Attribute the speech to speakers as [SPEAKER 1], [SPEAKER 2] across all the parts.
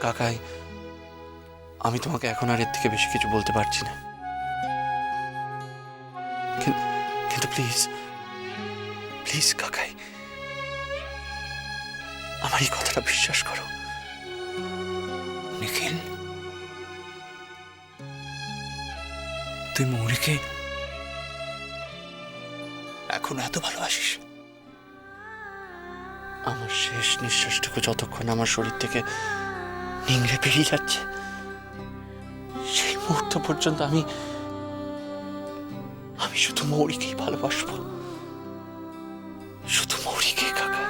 [SPEAKER 1] কাকাই, আমি তোমাকে এখন আর এর থেকে বেশি কিছু বলতে পারছি না, কিন্তু প্লিজ প্লিজ কাকাই, আমার এই কথাটা বিশ্বাস করো।
[SPEAKER 2] নিখিল, তুই মৌরিকে এখন এত ভালোবাসিস?
[SPEAKER 1] আমার শেষ নিঃশ্বাসটুকু যতক্ষণ আমার শরীর থেকে নিংড়ে বেরিয়ে যাচ্ছে, সেই মুহূর্ত পর্যন্ত আমি শুধু মৌরিকেই ভালোবাসবো, শুধু মৌরিকে কাকা।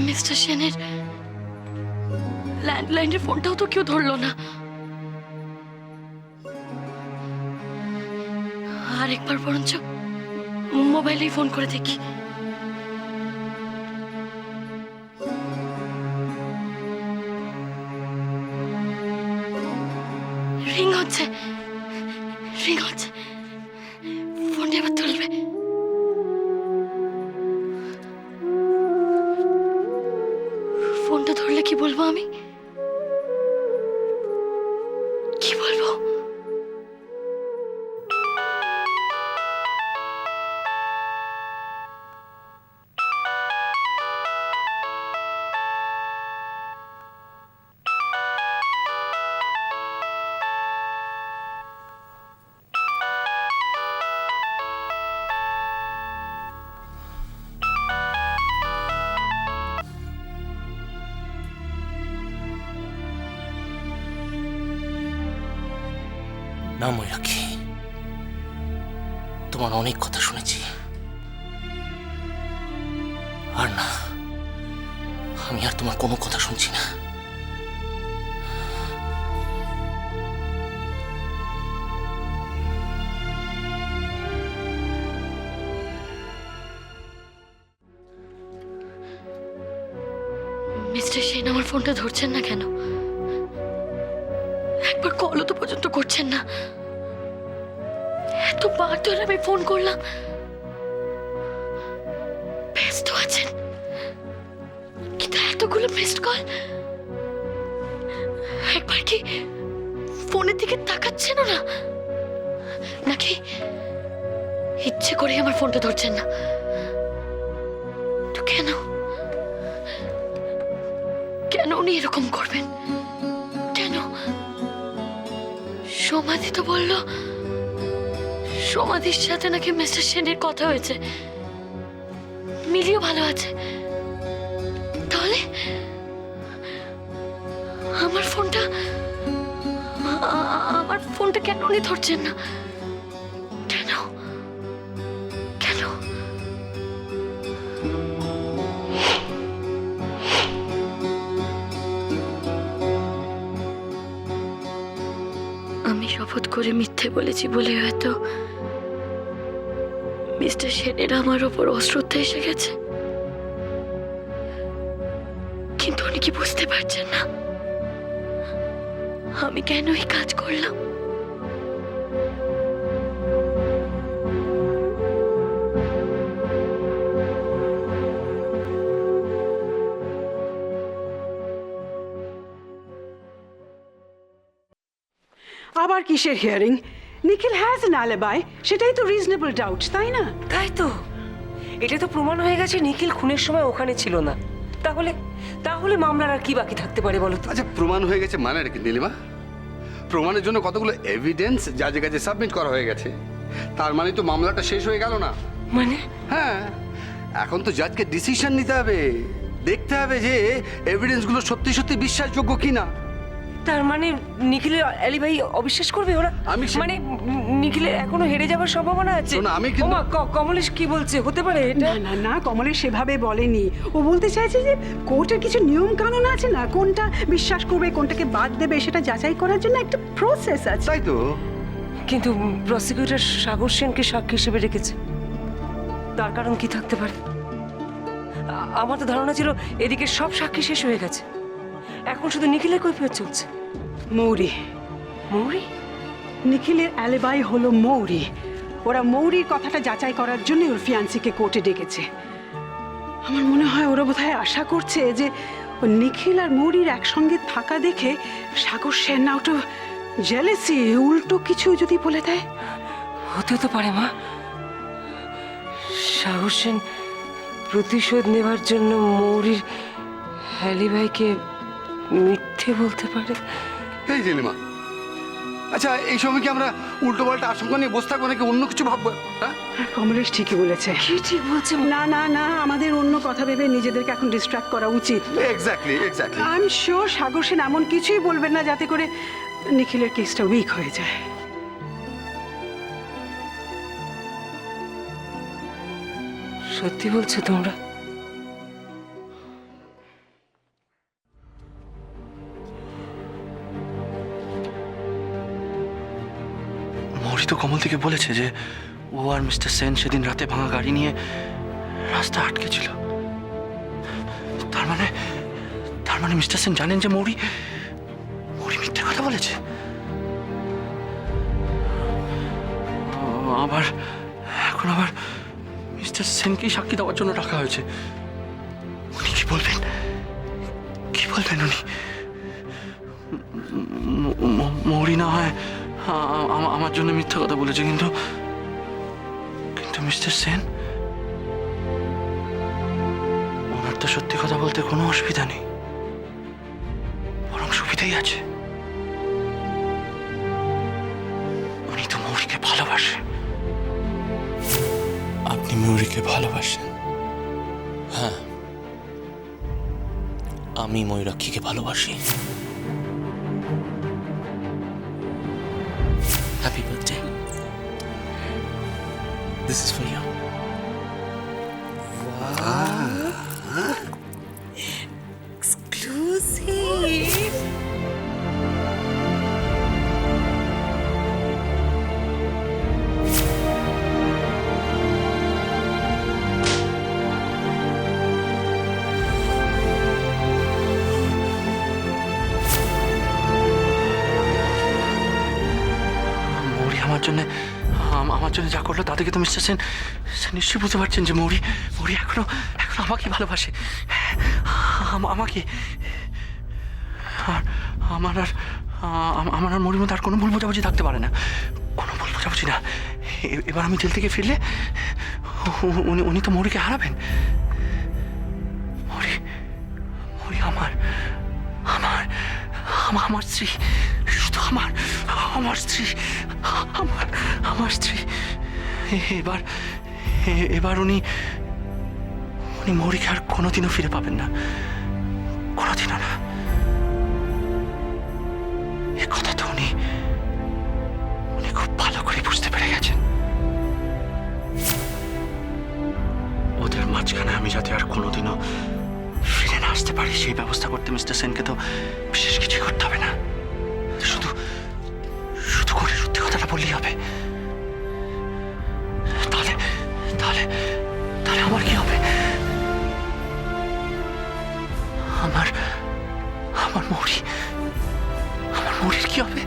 [SPEAKER 3] মিস্টার সেনের ল্যান্ডলাইনের ফোনটাও তো কেউ ধরলো না। আর একবার বরঞ্চ মোবাইলেই ফোন করে দেখি। রিং হচ্ছে, রিং হচ্ছে, ফোনটা এবার তুলবে। ফোনটা ধরলে কি বলবো আমি? কি বলবো?
[SPEAKER 2] না ময়ূরী, তোমার অনেক কথা শুনেছি, আর না, আমি আর তোমার কোনো কথা শুনছি না।
[SPEAKER 3] মিস্টার সেন আমার ফোনটা ধরছেন না কেন? একবার কলও তো পর্যন্ত করছেন না। এতবার ধরে আমি ফোন করলাম, ব্যস্ত আছেন, কিন্তু এতগুলো মিসড কল, একবার কি ফোনের দিকে তাকাচ্ছেন না? নাকি ইচ্ছে করে আমার ফোনটা ধরছেন না? তো কেন কেন উনি এরকম করবেন? কেন? সমাধি তো বলল সমাধির সাথে নাকি মিস্টার সেনের কথা হয়েছে, মিলিও ভালো আছে। তাহলে আমার ফোনটা কেন উনি ধরছেন না? কেন কেন? আমি শপথ করে মিথ্যে বলেছি বলে হয়তো মিস্টার সেনের আমার ওপর অশ্রদ্ধা এসে গেছে, কিন্তু উনি কি বুঝতে পারছেন না আমি কেন এই কাজ করলাম?
[SPEAKER 4] আবার কিসের হিয়ারিং? নিখিল হ্যাজ অ্যান আলিবাই, সেটাই তো রিজনেবল ডাউট, তাই না?
[SPEAKER 5] তাই তো, এটা তো প্রমাণ হয়ে গেছে নিখিল খুনের সময় ওখানে ছিল না। তাহলে তাহলে মামলার আর কি বাকি থাকতে পারে বলো তো?
[SPEAKER 6] আচ্ছা, প্রমাণ হয়ে গেছে মানে কি নীলিমা? প্রমাণের জন্য কতগুলো এভিডেন্স জাজের কাছে সাবমিট করা হয়ে গেছে, তার মানে তো মামলাটা শেষ হয়ে গেল না।
[SPEAKER 5] মানে?
[SPEAKER 6] হ্যাঁ, এখন তো জাজকে ডিসিশন নিতে হবে, দেখতে হবে যে এভিডেন্সগুলো সত্যি সত্যি বিশ্বাসযোগ্য কিনা।
[SPEAKER 5] তার মানে নিখিলের আলিভাই অবিশ্বাস করবে ওরা?
[SPEAKER 6] আমি সে-
[SPEAKER 5] মানে নিখিলের এখনো হেরে যাওয়ার সম্ভাবনা আছে?
[SPEAKER 6] শোনো, আমি কিন্তু-
[SPEAKER 5] ওমা, কমলেশ কি বলছে, হতে পারে এটা?
[SPEAKER 4] না না না, কমলেশ সেভাবে বলেনি। ও বলতে চাইছে যে কোর্টের কিছু নিয়ম কানুন আছে না, কোনটা বিশ্বাস করবে কোনটাকে বাদ দেবে সেটা যাচাই করার জন্য একটা প্রসেস আছে।
[SPEAKER 6] তাই তো।
[SPEAKER 5] কিন্তু প্রসিকিউটর সাগর সেনকে সাক্ষী হিসেবে রেখেছে, তার কারণ কি থাকতে পারে? আমার তো ধারণা ছিল এদিকে সব সাক্ষী শেষ হয়ে গেছে, এখন শুধু নিখিলের কৈফিয়ত চলছে।
[SPEAKER 4] মৌরি,
[SPEAKER 5] মৌরি?
[SPEAKER 4] নিখিলের অ্যালিবাই হলো মৌরি। ওরা মৌরির কথাটা যাচাই করার জন্য ওর ফিয়ান্সিকে কোর্টে ডেকেছে। আমার মনে হয় ওরা বোধহয় আশা করছে যে ও নিখিল আর মৌরির একসঙ্গে থাকা দেখে সাগর সেন আউট অফ জেলেসি উল্টো কিছু যদি বলে দেয়।
[SPEAKER 5] হতেও তো পারে মা, সাগর সেন প্রতিশোধ নেবার জন্য মৌরির অ্যালিবাইকে মিথ্যে বলতে পারে।
[SPEAKER 6] এই নীলিমা, আচ্ছা এই সময় কি আমরা উল্টো পাল্টা আশঙ্কা নিয়ে বসে থাকবো নাকি অন্য কিছু ভাববো? হ্যাঁ,
[SPEAKER 4] কমলেশ ঠিকই বলেছে।
[SPEAKER 5] কি ঠিক বলছে?
[SPEAKER 4] না না না, আমাদের অন্য কথা ভেবে নিজেদেরকে এখন ডিস্ট্র্যাক্ট করা উচিত।
[SPEAKER 6] Exactly exactly.
[SPEAKER 4] I am sure Sagar Sen এমন কিছুই বলবেন না যাতে করে নিখিলের কেসটা উইক হয়ে যায়।
[SPEAKER 5] সত্যি বলছো তোমরা?
[SPEAKER 1] মৌরি তো কমল থেকে বলেছে যে ও আর মিস্টার সেন সেদিন রাতে ভাঙা গাড়ি নিয়ে রাস্তা আটকে ছিল। তার মানে মিস্টার সেন জানেন যে মৌরি মিথ্যে কথা বলেছে। আবার এখন মিস্টার সেনকেই সাক্ষী দেওয়ার জন্য রাখা হয়েছে। উনি কি বলবেন উনি? মৌরি না হয় আমার জন্য মিথ্যা কথা বলেছে, কিন্তু মিস্টার সেন, ওনার তো সত্যি কথা বলতে কোনো অসুবিধা নেই, বরং সুবিধাই আছে। উনি তো মৌরিকে ভালোবাসেন। আপনি মৌরিকে ভালোবাসেন?
[SPEAKER 2] হ্যাঁ, আমি ময়ূরাক্ষীকে ভালোবাসি। Happy birthday. This is for you.
[SPEAKER 1] Mouri আমার জন্য যা করলো তা থেকে তো মিস্টার সেন নিশ্চয়ই বুঝতে পারছেন যে মৌরি এখনো আমাকে ভালোবাসে। আমাকে আর আমার আর মৌরির মধ্যে আর কোনো ভুল বোঝাবুঝি থাকতে পারে না, কোনো ভুল বোঝাবুঝি না। এবার আমি জেল থেকে ফিরলে উনি তো মৌরিকে হারাবেন। মৌরি আমার স্ত্রী, শুধু আমার স্ত্রী, আমার স্ত্রী। এবার উনি মৌরিকে আর কোনোদিনও ফিরে পাবেন না, কোনোদিনও না। এ কথা তো উনি খুব ভালো করে বুঝতে পেরে গেছেন। ওদের মাঝখানে আমি যাতে আর কোনোদিনও ফিরে না আসতে পারি সেই ব্যবস্থা করতে মিস্টার সেনকে তো বিশেষ কিছু করতে হবে না, শুধু করে সত্যি কথাটা বললেই হবে। তাহলে আমার কি হবে? আমার মৌরির কি হবে?